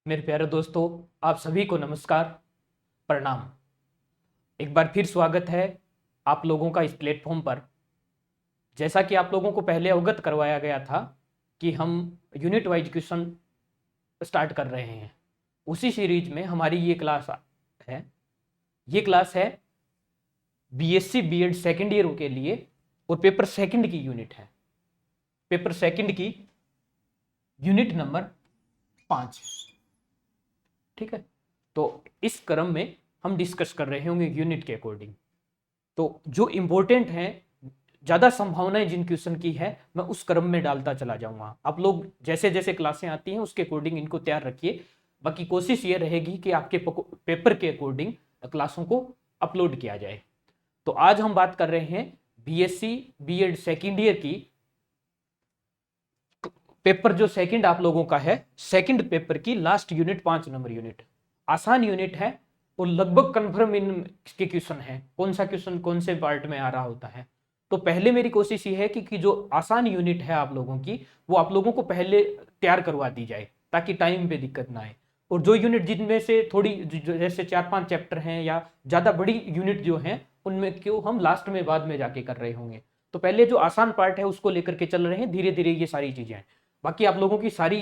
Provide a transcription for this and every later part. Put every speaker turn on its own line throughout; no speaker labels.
मेरे प्यारे दोस्तों, आप सभी को नमस्कार, प्रणाम। एक बार फिर स्वागत है आप लोगों का इस प्लेटफॉर्म पर। जैसा कि आप लोगों को पहले अवगत करवाया गया था कि हम यूनिट वाइज क्वेश्चन स्टार्ट कर रहे हैं, उसी सीरीज में हमारी ये क्लास है। ये क्लास है बीएससी बीएड सेकेंड ईयर के लिए और पेपर सेकंड की यूनिट है। पेपर सेकंड की यूनिट नंबर 5। ठीक है, तो इस क्रम में हम डिस्कस कर रहे होंगे यूनिट के अकॉर्डिंग। तो जो इम्पोर्टेंट है, ज़्यादा संभावनाएं जिन क्वेश्चन की है, मैं उस क्रम में डालता चला जाऊंगा। आप लोग जैसे जैसे क्लासें आती हैं उसके अकॉर्डिंग इनको तैयार रखिए। बाकी कोशिश ये रहेगी कि आपके पेपर के अकॉर्डिंग क्लासों को अपलोड किया जाए। तो आज हम बात कर रहे हैं बीएससी बीएड सेकेंड ईयर की पेपर जो सेकंड आप लोगों का है, सेकंड पेपर की लास्ट यूनिट 5 नंबर यूनिट। आसान यूनिट है और लगभग कन्फर्म इन के क्वेश्चन है, कौन सा क्वेश्चन कौन से पार्ट में आ रहा होता है। तो पहले मेरी कोशिश ये है कि जो आसान यूनिट है आप लोगों की, वो आप लोगों को पहले तैयार करवा दी जाए ताकि टाइम पे दिक्कत ना आए। और जो यूनिट जिनमें से थोड़ी जैसे 4-5 चैप्टर हैं या ज़्यादा बड़ी यूनिट जो हैं, उनमें क्यों हम लास्ट में बाद में जाके कर रहे होंगे। तो पहले जो आसान पार्ट है उसको लेकर के चल रहे हैं, धीरे धीरे ये सारी चीज़ें हैं। बाकी आप लोगों की सारी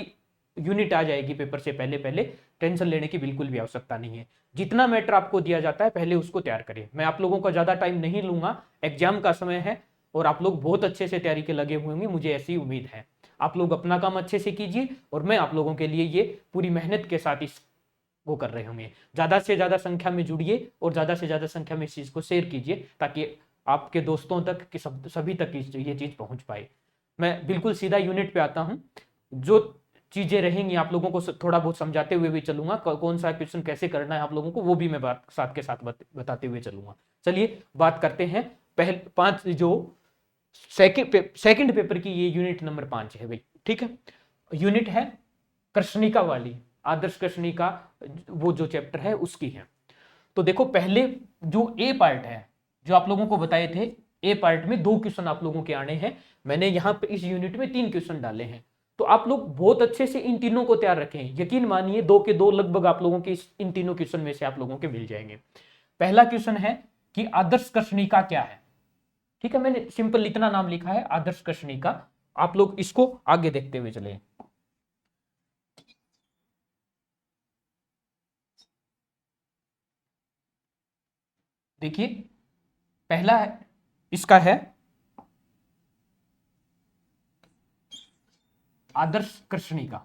यूनिट आ जाएगी पेपर से पहले पहले, टेंशन लेने की बिल्कुल भी आवश्यकता नहीं है। जितना मैटर आपको दिया जाता है पहले उसको तैयार करिए। मैं आप लोगों का ज़्यादा टाइम नहीं लूंगा, एग्जाम का समय है और आप लोग बहुत अच्छे से तैयारी के लगे हुए होंगे, मुझे ऐसी उम्मीद है। आप लोग अपना काम अच्छे से कीजिए और मैं आप लोगों के लिए ये पूरी मेहनत के साथ इस वो कर रहे होंगे। ज़्यादा से ज़्यादा संख्या में जुड़िए और ज़्यादा से ज़्यादा संख्या में इस चीज़ को शेयर कीजिए ताकि आपके दोस्तों तक कि सभी तक ये चीज़ पहुंच पाए। मैं बिल्कुल सीधा यूनिट पे आता हूँ। जो चीज़ें रहेंगी आप लोगों को थोड़ा बहुत समझाते हुए भी चलूंगा, कौन सा क्वेश्चन कैसे करना है आप लोगों को, वो भी मैं बात साथ के साथ बताते हुए चलूंगा। चलिए बात करते हैं पहले 5 जो सेकंड पेपर की, ये यूनिट नंबर 5 है भाई। ठीक है, यूनिट है कृष्णिका वाली, आदर्श कृष्णिका, वो जो चैप्टर है उसकी है। तो देखो पहले जो ए पार्ट है, जो आप लोगों को बताए थे, ए पार्ट में 2 क्वेश्चन आप लोगों के आने हैं। मैंने यहाँ पे इस यूनिट में 3 क्वेश्चन डाले हैं। तो आप लोग बहुत अच्छे से इन तीनों को तैयार रखें। यकीन मानिए 2 के 2 लगभग आप लोगों के इन तीनों क्वेश्चन में से आप लोगों के मिल जाएंगे। पहला क्वेश्चन है कि आदर्श कर्षणिका क्या है। ठीक है, मैंने सिंपल इतना नाम लिखा है, आदर्श कर्षणिका। आप लोग इसको आगे देखते हुए चले। देखिए पहला है, इसका है आदर्श कृष्णिका।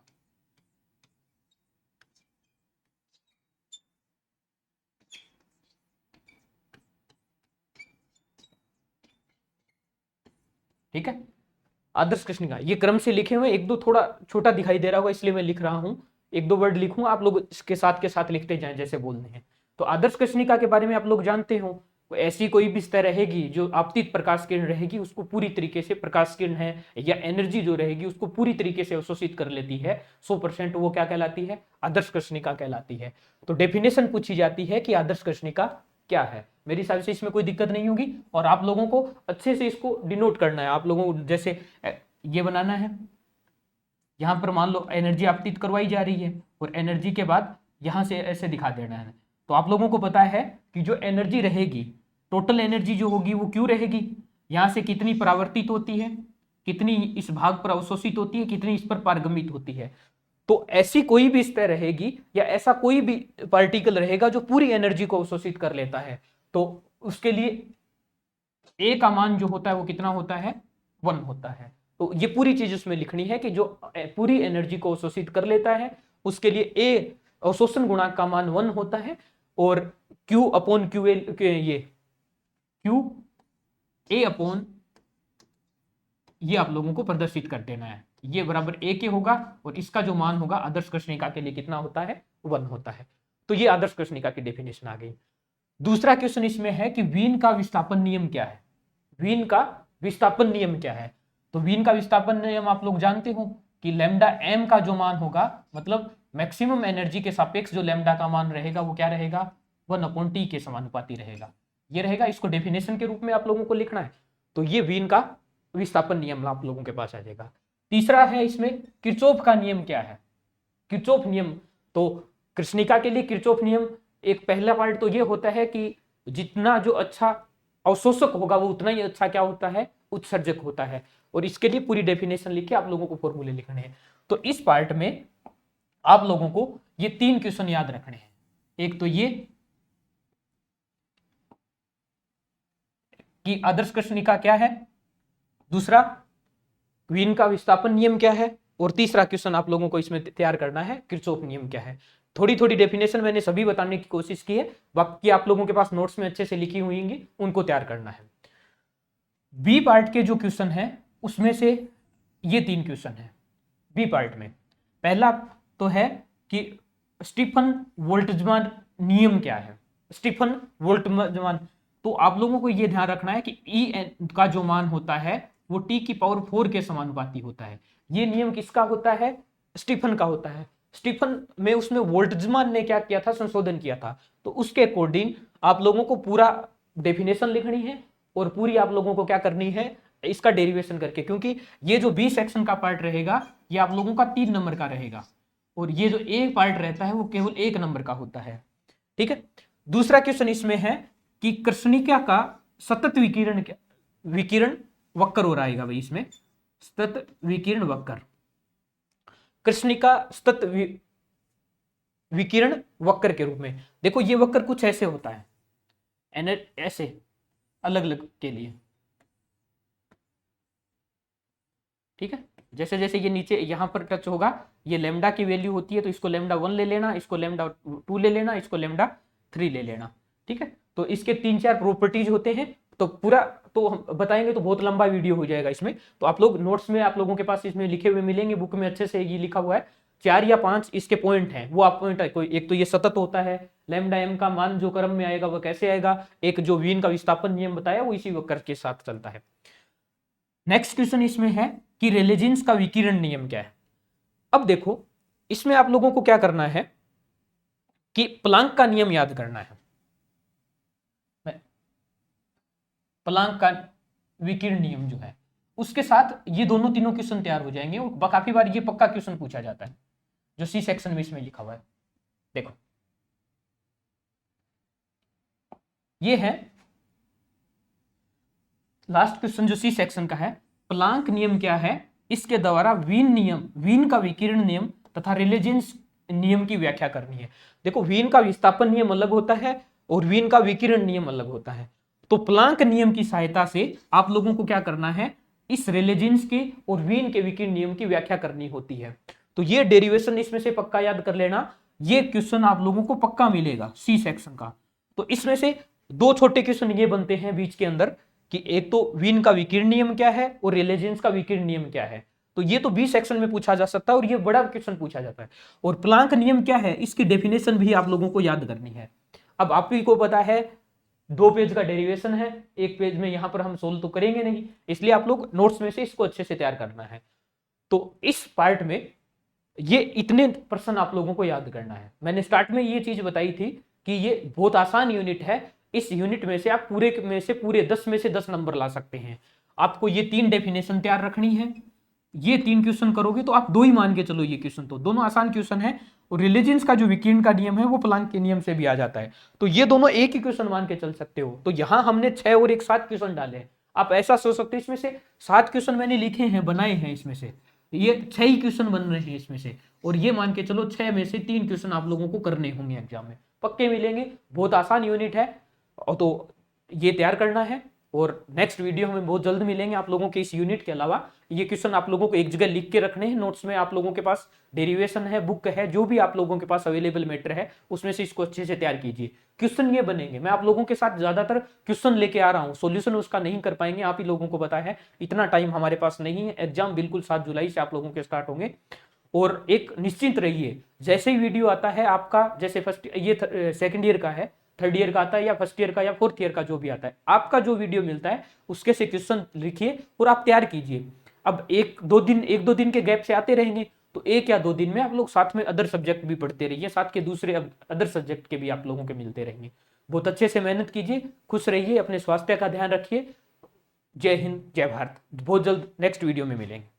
ठीक है, आदर्श कृष्णिका ये क्रम से लिखे हुए, एक दो थोड़ा छोटा दिखाई दे रहा होगा इसलिए मैं लिख रहा हूं। एक दो वर्ड लिखूंगा, आप लोग इसके साथ के साथ लिखते जाएं जैसे बोलने हैं। तो आदर्श कृष्णिका के बारे में आप लोग जानते हो, ऐसी कोई भी सतह रहेगी जो आपतित प्रकाश किरण रहेगी, उसको पूरी तरीके से प्रकाश किरण है या एनर्जी जो रहेगी उसको पूरी तरीके से अवशोषित कर लेती है 100%, वो क्या कहलाती है, आदर्श कृष्णिका कहलाती है। तो डेफिनेशन पूछी जाती है कि आदर्श कृष्णिका क्या है। मेरी हिसाब से इसमें कोई दिक्कत नहीं होगी और आप लोगों को अच्छे से इसको डिनोट करना है। आप लोगों को जैसे ये बनाना है, यहां पर मान लो एनर्जी आपतित करवाई जा रही है और एनर्जी के बाद यहां से ऐसे दिखा देना है। तो आप लोगों को पता है कि जो एनर्जी रहेगी, टोटल एनर्जी जो होगी वो क्यों रहेगी, यहां से कितनी परावर्तित होती है, कितनी इस भाग पर अवशोषित होती है, कितनी इस पर पारगमित होती है। तो ऐसी कोई भी सतह रहेगी या ऐसा कोई भी पार्टिकल रहेगा जो पूरी एनर्जी को अवशोषित कर लेता है, तो उसके लिए ए का मान जो होता है वो कितना होता है, 1 होता है। तो ये पूरी चीज उसमें लिखनी है कि जो पूरी एनर्जी को अवशोषित कर लेता है उसके लिए ए अवशोषण गुणांक का मान 1 होता है। और क्यू अपॉन क्यू एल, ये क्यू ए अपॉन, ये आप लोगों को प्रदर्शित कर देना है, ये बराबर ए के होगा और इसका जो मान होगा आदर्श कृष्णिका के लिए कितना होता है, 1 होता है। तो ये आदर्श कृष्णिका की डेफिनेशन आ गई। दूसरा क्वेश्चन इसमें है कि वीन का विस्थापन नियम क्या है। वीन का विस्थापन नियम क्या है। तो वीन का विस्थापन नियम आप लोग जानते हो कि लैम्डा एम का जो मान होगा, मतलब मैक्सिमम एनर्जी के सापेक्ष जो लैम्डा का मान रहेगा वो क्या रहेगा, 1/t के समानुपाती रहेगा। ये रहेगा, इसको डेफिनेशन के रूप में आप लोगों को लिखना है। तो ये वीन का विस्थापन नियम आप लोगों के पास आ जाएगा। तीसरा है इसमें किरचॉफ का नियम क्या है। किरचॉफ नियम तो कृष्णिका के लिए किरचॉफ नियम एक पहला पार्ट तो ये होता है कि जितना जो अच्छा अवशोषक होगा वो उतना ही अच्छा क्या होता है, उत्सर्जक होता है। और इसके लिए पूरी डेफिनेशन लिख के आप लोगों को फॉर्मूले लिखने हैं। तो इस पार्ट में आप लोगों को ये 3 क्वेश्चन याद रखने हैं। एक तो ये कि आदर्श कृष्णिका क्या है, दूसरा वीन का विस्थापन नियम क्या है, और तीसरा क्वेश्चन आप लोगों को इसमें तैयार करना है किरचॉफ नियम क्या है। थोड़ी थोड़ी डेफिनेशन मैंने सभी बताने की कोशिश की है, बाकी आप लोगों के पास नोट्स में अच्छे से लिखी हुई होंगी, उनको तैयार करना है। बी पार्ट के जो क्वेश्चन है उसमें से ये 3 क्वेश्चन है बी पार्ट में। पहला तो है कि स्टीफन बोल्ट्जमान नियम क्या है। स्टीफन बोल्ट्जमान, तो आप लोगों को यह ध्यान रखना है कि E का जो मान होता है वो T⁴ के समानुपाती होता है। ये नियम किसका होता है, स्टीफन का होता है। स्टीफन में उसमें बोल्ट्जमान ने क्या किया था, संशोधन किया था। तो उसके अकॉर्डिंग आप लोगों को पूरा डेफिनेशन लिखनी है और पूरी आप लोगों को क्या करनी है, इसका डेरिवेशन करके, क्योंकि ये जो बी सेक्शन का पार्ट रहेगा ये आप लोगों का 3 नंबर का रहेगा और ये जो ए पार्ट रहता है वो केवल 1 नंबर का होता है। ठीक है। दूसरा क्वेश्चन इसमें है कि कृष्णिका का सतत विकिरण वक्र हो रहेगा भाई, इसमें सतत विकिरण वक्र, कृष्णिका सतत विकिरण वक्र के रूप में। देखो ये वक्र कुछ ऐसे होता है, ऐसे अलग अलग के लिए, ठीक है। जैसे जैसे ये नीचे यहां पर टच होगा, ये लेमडा की वैल्यू होती है, तो इसको लेमडा 1 ले लेना, इसको लेमडा 2 ले लेना, इसको लेमडा 3 ले लेना, ठीक है। तो इसके 3-4 प्रॉपर्टीज होते हैं, तो पूरा तो हम बताएंगे तो बहुत लंबा वीडियो हो जाएगा इसमें। तो आप लोग नोट्स में आप लोगों के पास इसमें लिखे हुए मिलेंगे, बुक में अच्छे से ये लिखा हुआ है। 4 या 5 इसके पॉइंट हैं, वो आप पॉइंट, कोई एक तो ये सतत होता है, लैम्डा एम का मान जो क्रम में आएगा वो कैसे आएगा, एक जो वीन का विस्थापन नियम बताया वो इसी वक्र के साथ चलता है। नेक्स्ट क्वेश्चन इसमें है कि रेलेजिन्स का विकिरण नियम क्या है। अब देखो इसमें आप लोगों को क्या करना है कि प्लांक का नियम याद करना है। प्लांक का विकिरण नियम जो है उसके साथ ये दोनों तीनों क्वेश्चन तैयार हो जाएंगे और काफी बार ये पक्का क्वेश्चन पूछा जाता है जो सी सेक्शन में इसमें लिखा हुआ है। देखो ये है लास्ट क्वेश्चन जो सी सेक्शन का है, प्लांक नियम क्या है, इसके द्वारा वीन का विकिरण नियम तथा रेलेजिन्स नियम की व्याख्या करनी है। देखो वीन का विस्थापन नियम अलग होता है और वीन का विकिरण नियम अलग होता है। तो प्लांक नियम की सहायता से आप लोगों को क्या करना है, इस रेलेजिन्स के और वीन के विकिरण नियम की व्याख्या करनी होती है। तो ये डेरिवेशन इसमें से पक्का याद कर लेना, ये क्वेश्चन आप लोगों को पक्का मिलेगा सी सेक्शन का। तो इसमें से 2 छोटे क्वेश्चन ये बनते हैं बीच के अंदर कि एक तो वीन का विकिरण नियम क्या है और रेलेजिन्स का विकिरण नियम क्या है। तो ये तो बी सेक्शन में पूछा जा सकता है और ये बड़ा क्वेश्चन पूछा जाता है। और प्लांक नियम क्या है, इसकी डेफिनेशन भी आप लोगों को याद करनी है। अब आप ही को पता है 2 पेज का डेरिवेशन है, 1 पेज में यहां पर हम सोल्व तो करेंगे नहीं, इसलिए आप लोग नोट्स में से इसको अच्छे से तैयार करना है। तो इस पार्ट में ये इतने प्रश्न आप लोगों को याद करना है। मैंने स्टार्ट में ये चीज बताई थी कि ये बहुत आसान यूनिट है, इस यूनिट में से आप पूरे 10 में से 10 नंबर ला सकते हैं। आपको ये 3 डेफिनेशन तैयार रखनी है, ये 3 क्वेश्चन करोगे तो आप 2 ही मान के चलो, ये क्वेश्चन तो दोनों आसान क्वेश्चन है। और रिलीजियंस का जो विकिरण का नियम है वो प्लांक के नियम से भी आ जाता है, तो ये दोनों एक ही क्वेश्चन मान के चल सकते हो। तो यहां हमने 6 और 7 क्वेश्चन डाले हैं। आप ऐसा सोच सकते हो इसमें से 7 क्वेश्चन मैंने लिखे हैं, बनाए हैं, इसमें से ये 6 ही क्वेश्चन बन रहे हैं इसमें से, और ये मान के चलो 6 में से 3 क्वेश्चन आप लोगों को करने होंगे एग्जाम में, पक्के मिलेंगे। बहुत आसान यूनिट है और तो ये तैयार करना है। और नेक्स्ट वीडियो में बहुत जल्द मिलेंगे आप लोगों के इस यूनिट के अलावा। ये क्वेश्चन आप लोगों को एक जगह लिख के रखने हैं नोट्स में, आप लोगों के पास डेरिवेशन है, बुक है, जो भी आप लोगों के पास अवेलेबल मैटर है उसमें से इसको अच्छे से तैयार कीजिए। क्वेश्चन ये बनेंगे, मैं आप लोगों के साथ ज्यादातर क्वेश्चन लेके आ रहा हूँ, सॉल्यूशन उसका नहीं कर पाएंगे, आप ही लोगों को पता है इतना टाइम हमारे पास नहीं है। एग्जाम बिल्कुल 7 जुलाई से आप लोगों के स्टार्ट होंगे। और एक निश्चिंत रहिए, जैसे ही वीडियो आता है आपका, जैसे फर्स्ट ये सेकंड ईयर का है, थर्ड ईयर का आता है, या फर्स्ट ईयर का या फोर्थ ईयर का जो भी आता है, आपका जो वीडियो मिलता है उसके से क्वेश्चन लिखिए और आप तैयार कीजिए। अब एक दो दिन के गैप से आते रहेंगे, तो 1 या 2 दिन में आप लोग साथ में अदर सब्जेक्ट भी पढ़ते रहिए, साथ के दूसरे अदर सब्जेक्ट के भी आप लोगों के मिलते रहेंगे। बहुत अच्छे से मेहनत कीजिए, खुश रहिए, अपने स्वास्थ्य का ध्यान रखिए। जय हिंद, जय भारत। बहुत जल्द नेक्स्ट वीडियो में मिलेंगे।